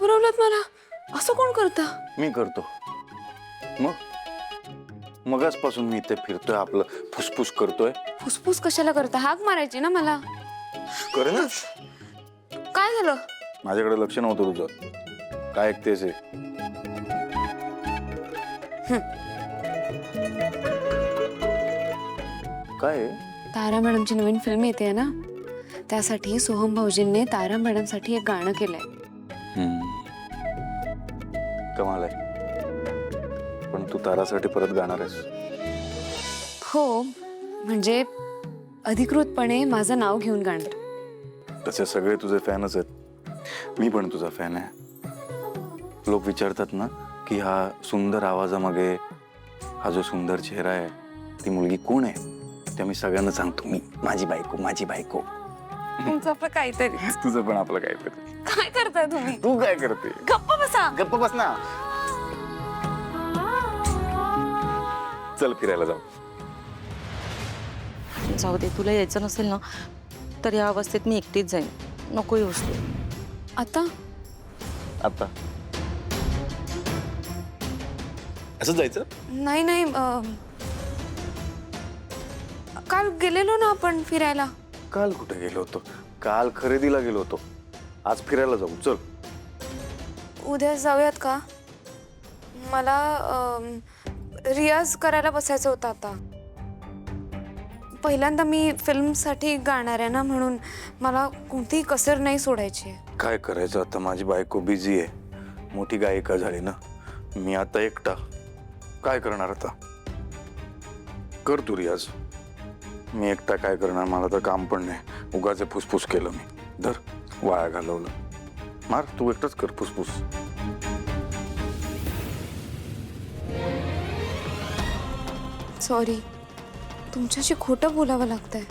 घाबरवलत मला. असं कोण करतं? मी करतो. मगासपासून मी इथे फिरतोय, आपलं फुसफुस करतोय. फुसफुस कशाला करता? हाक मारायची ना मला. कर ना. काय झालं? माझ्याकडे लक्ष नव्हतं तुझं. काय ऐकतेस? काय? तारा मॅडमची नवीन फिल्म येते ना, त्यासाठी सोहम भाऊजींनी तारा मॅडम साठी एक गाणं केलंय. कमाल आहे. पण तू तारासाठी परत गाणार आहेस? हो, म्हणजे अधिकृतपणे माझं नाव घेऊन गाणार. तसे सगळे तुझे फॅनच आहेत. मी पण तुझा फॅन आहे. लोक विचारतात ना की हा सुंदर आवाजामागे हा जो सुंदर चेहरा आहे, ती मुलगी कोण आहे? ते मी सगळ्यांना सांगतो, मी माझी बायको, माझी बायको. तुमचं आपलं काहीतरी. तुझं पण आपलं काहीतरी. काय करताय तुम्ही? तू काय करते? गप्प बसा. गप्प बस ना. चल फिरायला जाऊ. जाऊ दे, तुला यायचं नसेल ना तर या अवस्थेत मी एकटीच जाईन. नको येऊस तू. आता आता असं जायचं? नाही नाही, काल गेलेलो ना आपण फिरायला. काल कुठे गेलो होतो? काल खरेदीला गेलो होतो. आज फिरायला जाऊ. चल. उद्या जाऊयात का? मला रियाज करायला बसायचं होतं आता. पहिल्यांदा मी फिल्मसाठी गाणार आहे ना, म्हणून मला कोणतीही कसर नाही सोडायची आहे. काय करायचं आता? माझी बायको बिझी आहे, मोठी गायिका झाली ना. मी आता एकटा काय करणार? आता कर तू रियाज. मी एकटा काय करणार? मला तर काम पण नाही. उगाचे फुसफुस केलं मी. धर, वाया घालवलं. मार, तू एकटाच कर फुसफुस. सॉरी, तुमच्याशी खोटं बोलावं लागतंय.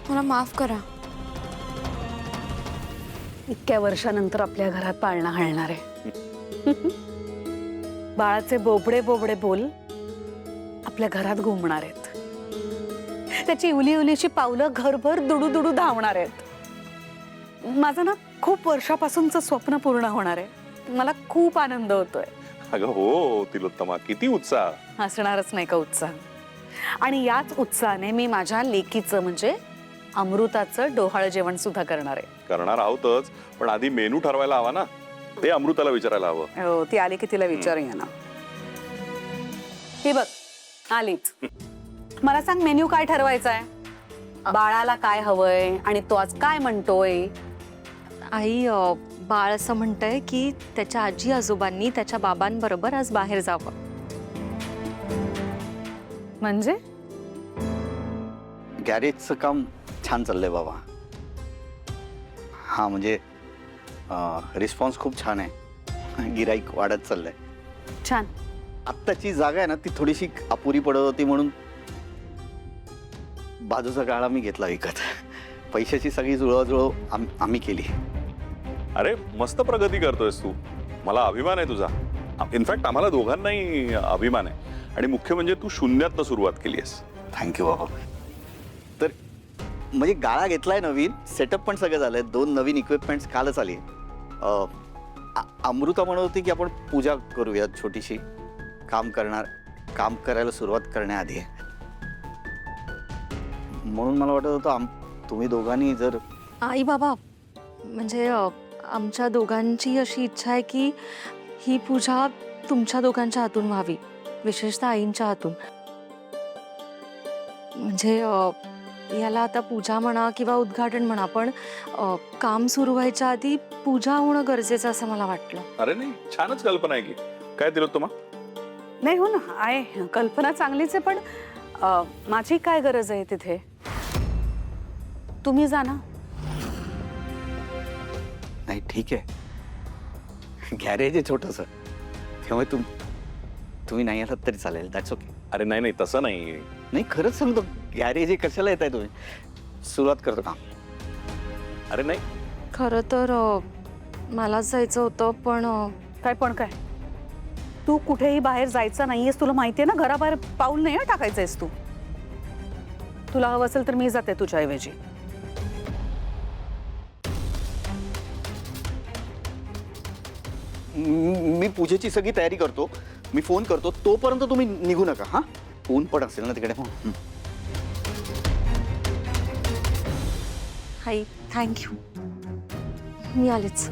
मला माफ करा. इतक्या वर्षानंतर आपल्या घरात पाळणा घालणार आहे. बाळाचे बोबडे बोबडे बोल आपल्या घरात घुमणार आहेत. त्याची उली उलीची पावलं घरभर दुडू दुडू धावणार आहेत. माझं ना खूप वर्षापासूनचं स्वप्न पूर्ण होणार आहे. मला खूप आनंद होतोय. अगं हो तिलोत्तमा, किती उत्साह. हसणारच नाही का उत्साह. आणि याच उत्साहाने मी माझ्या लेकीचं म्हणजे अमृताचं डोहाळ जेवण सुद्धा करणार आहे. करणार आहोतच, पण आधी मेनू ठरवायला हवा ना. ते अमृताला विचारायला हवं. हो, ती आली की तिला विचारूया ना. हे बघ, आलीच. मला सांग, मेन्यू काय ठरवायचा आहे? बाळाला काय हवंय आणि तो आज काय म्हणतोय? आई, बाळ असं म्हणतंय की त्याच्या आजी आजोबांनी त्याच्या बाबांबरोबर आज बाहेर जावं. म्हणजे गॅरेजचं काम छान चाललंय बाबा. हा म्हणजे रिस्पॉन्स खूप छान आहे. गिराईक वाढत चाललंय. छान. आत्ताची जागा आहे ना, ती थोडीशी अपुरी पडत होती, म्हणून बाजूचा गाळा मी घेतला विकत. पैशाची सगळी जुळवाजुळव आम्ही केली. अरे मस्त प्रगती करतोयस तू. मला अभिमान आहे तुझा. इनफॅक्ट आम्हाला दोघांनाही अभिमान आहे. आणि मुख्य म्हणजे तू शून्यातनं सुरुवात केली आहेस. थँक्यू बाबा. तर म्हणजे गाळा घेतलाय नवीन, सेटअप पण सगळं झालंय. 2 नवीन इक्विपमेंट्स कालच आली. अमृता म्हणत होती की आपण पूजा करूया छोटीशी. काम करायला सुरुवात करण्याआधी. म्हणून मला वाटत होतं तुम्ही दोघांनी जर. आई बाबा, म्हणजे आमच्या दोघांची अशी इच्छा आहे की ही पूजा तुमच्या दोघांच्या हातून व्हावी, विशेषतः आईंच्या हातून. म्हणजे याला आता पूजा म्हणा किंवा उद्घाटन म्हणा, पण काम सुरू व्हायच्या आधी पूजा होणं गरजेचं असं मला वाटलं. अरे नाही, छानच कल्पना आहे की. काय तिलोत्तमा? नाही, हो ना, आहे कल्पना चांगलीच आहे. पण माझी काय गरज आहे तिथे? तुम्ही जा ना. नाही ठीक आहे, गॅरेज आहे छोटंसं, त्यामुळे तुम्ही नाही आलात तरी चालेल. That's okay. अरे नाही नाही, तसं नाही. नाही, खरंच सांगतो, गॅरेज आहे, कशाला येत आहे तुम्ही? सुरुवात करतो काम. अरे नाही, खरं तर मलाच जायचं होतं, पण काय तू कुठेही बाहेर जायचं नाहीयेस, तुला माहितीये ना. घराबाहेर पाऊल नाही टाकायचंयस तू. तुला हवं असेल तर मी जाते तुझ्याऐवजी. मी पूजेची सगळी तयारी करतो. मी फोन करतो, तोपर्यंत तुम्ही निघू नका. हा, ऊन पण असेल ना तिकडे. आई थँक्यू. मी आलेच.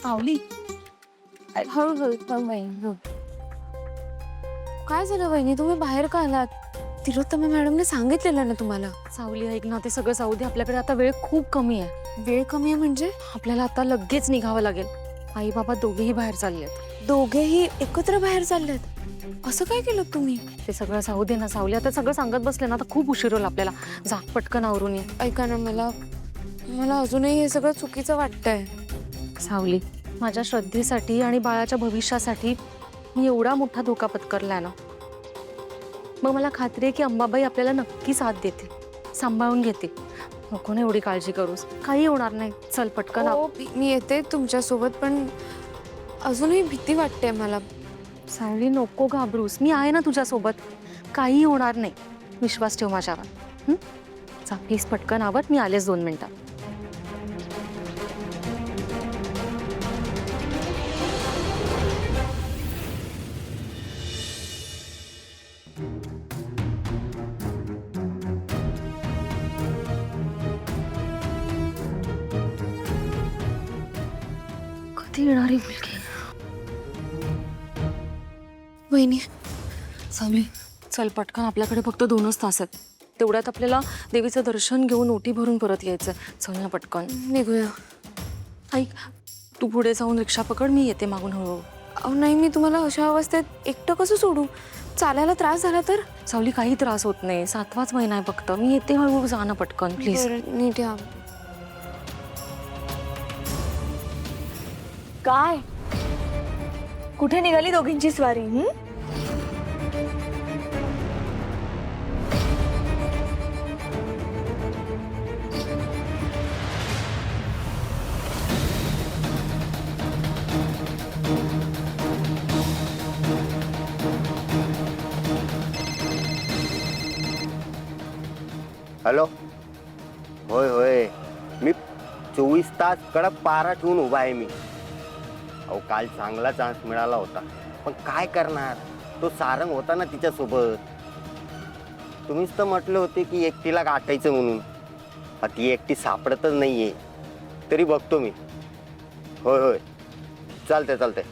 सावली हळूहळू थांब वहिनी, हो. काय झालं वहिनी, तुम्ही बाहेर का आलात? तिलोत्तमा मॅडमने सांगितलेलं ना तुम्हाला. सावली ऐक ना, ते सगळं जाऊ दे. आपल्याकडे आता वेळ खूप कमी आहे. वेळ कमी आहे म्हणजे? आपल्याला आता लगेच निघावं लागेल. आई बाबा दोघेही बाहेर चालले आहेत. दोघेही एकत्र बाहेर चाललेत? असं काय केलं तुम्ही? ते सगळं जाऊ दे ना सावली. आता सगळं सांगत बसले ना, आता खूप उशीर होईल आपल्याला. जा पटकन आवरून ये. ऐका ना, मला अजूनही हे सगळं चुकीचं वाटतंय. सावली, माझ्या श्रद्धेसाठी आणि बाळाच्या भविष्यासाठी मी एवढा मोठा धोका पत्करलाय ना, मग मला खात्री आहे की अंबाबाई आपल्याला नक्की साथ देते, सांभाळून घेते. नको ना एवढी काळजी करूस, काही होणार नाही. चल पटकन हो, मी येते तुमच्यासोबत, पण अजूनही भीती वाटते मला. सावली नको घाबरूस, मी आहे ना तुझ्यासोबत. काही होणार नाही, विश्वास ठेव माझ्यावर. चा प्लीज पटकन आवर, मी आलेच 2 मिनिटात. कधी येणारी मुलगी? वहिनी, सावली चल पटकन, आपल्याकडे फक्त 2च तास आहेत. तेवढ्यात आपल्याला देवीचं दर्शन घेऊन ओटी भरून परत यायचं. चल ना पटकन निघूया. ऐक, तू पुढे जाऊन रिक्षा पकड, मी येते मागून हळूहळू. अहो नाही, मी तुम्हाला अशा अवस्थेत एकटं कसं सोडू? चालायला त्रास झाला तर? सावली काही त्रास होत नाही, 7वाच महिना आहे फक्त. मी येते हळूहळू, जा ना पटकन प्लीज. बरं, नीट या. काय कुठे निघाली दोघींची स्वारी? हॅलो. होय होय, मी 24 तास कडक पारा ठेवून उभा आहे मी. अहो काल चांगला चान्स मिळाला होता, पण काय करणार, तो सारंग होता ना तिच्यासोबत. तुम्हीच तर म्हटले होते की एकटीला गाठायचं म्हणून. ती एकटी सापडतच नाहीये. तरी बघतो मी. होय होय, चालतंय चालतंय.